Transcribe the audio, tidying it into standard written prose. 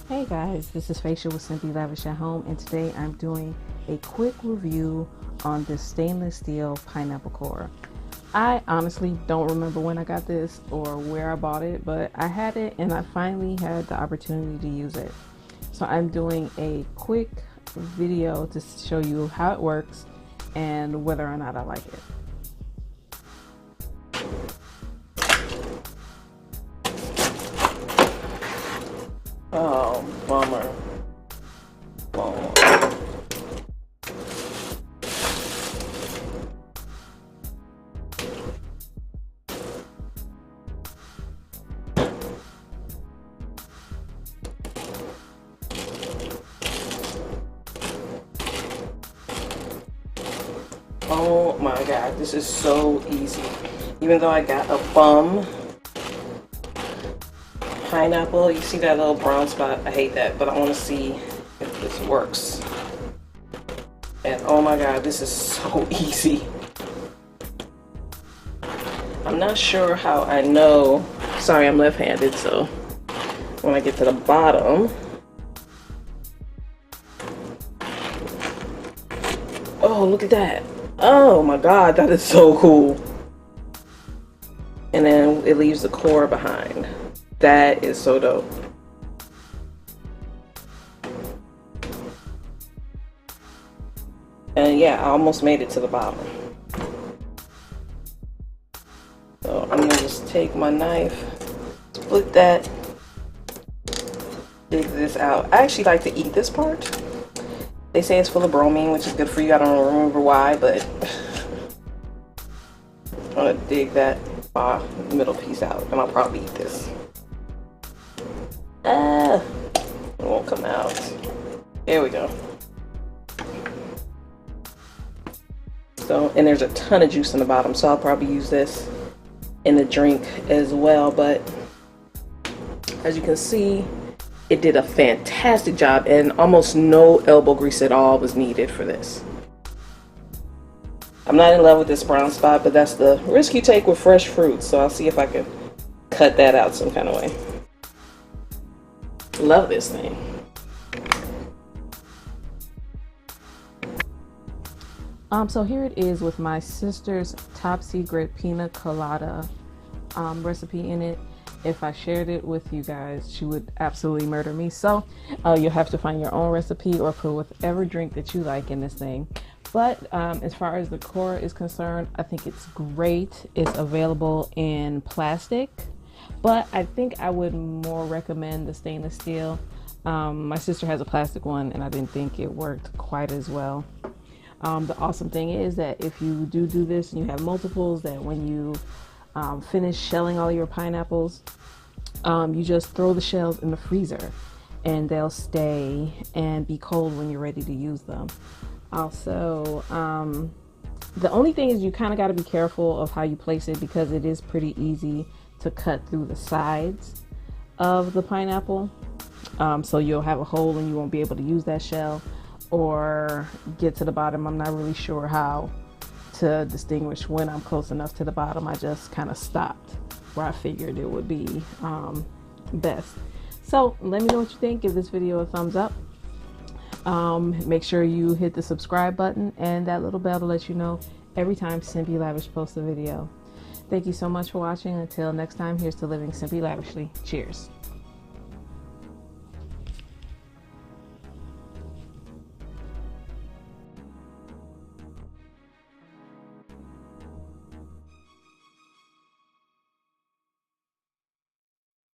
Hey guys, this is Facial with Simply Lavish at Home, and today I'm doing a quick review on this stainless steel pineapple core. I honestly don't remember when I got this or where I bought it, but I had it and I finally had the opportunity to use it. So I'm doing a quick video to show you how it works and whether or not I like it. Oh, bummer. Oh. Oh my god, this is so easy. Even though I got a bum pineapple, you see that little brown spot? I hate that, but I want to see if this works. And oh my god, this is so easy. I'm not sure how I know. Sorry, I'm left-handed, so when I get to the bottom, oh, look at that. Oh my god, that is so cool. And then it leaves the core behind. That is so dope. And yeah, I almost made it to the bottom. So I'm gonna just take my knife, split that, dig this out. I actually like to eat this part. They say it's full of bromine, which is good for you. I don't remember why, but I'm gonna dig that middle piece out, and I'll probably eat this. It won't come out. There we go. So, and there's a ton of juice in the bottom, so I'll probably use this in the drink as well. But as you can see, it did a fantastic job, and almost no elbow grease at all was needed for this. I'm not in love with this brown spot, but that's the risk you take with fresh fruit, so I'll see if I can cut that out some kind of way. Love this thing. So here it is with my sister's top secret pina colada recipe in it. If I shared it with you guys, she would absolutely murder me. So you'll have to find your own recipe or put whatever drink that you like in this thing. But as far as the core is concerned, I think it's great. It's available in plastic, but I think I would more recommend the stainless steel. My sister has a plastic one and I didn't think it worked quite as well. The awesome thing is that if you do this and you have multiples, that when you finish shelling all your pineapples, you just throw the shells in the freezer and they'll stay and be cold when you're ready to use them. Also, the only thing is you kind of got to be careful of how you place it, because it is pretty easy to cut through the sides of the pineapple. So you'll have a hole and you won't be able to use that shell or get to the bottom. I'm not really sure how to distinguish when I'm close enough to the bottom. I just kind of stopped where I figured it would be best. So let me know what you think. Give this video a thumbs up. Make sure you hit the subscribe button and that little bell to let you know every time Simply Lavish posts a video. Thank you so much for watching. Until next time, here's to living simply lavishly. Cheers.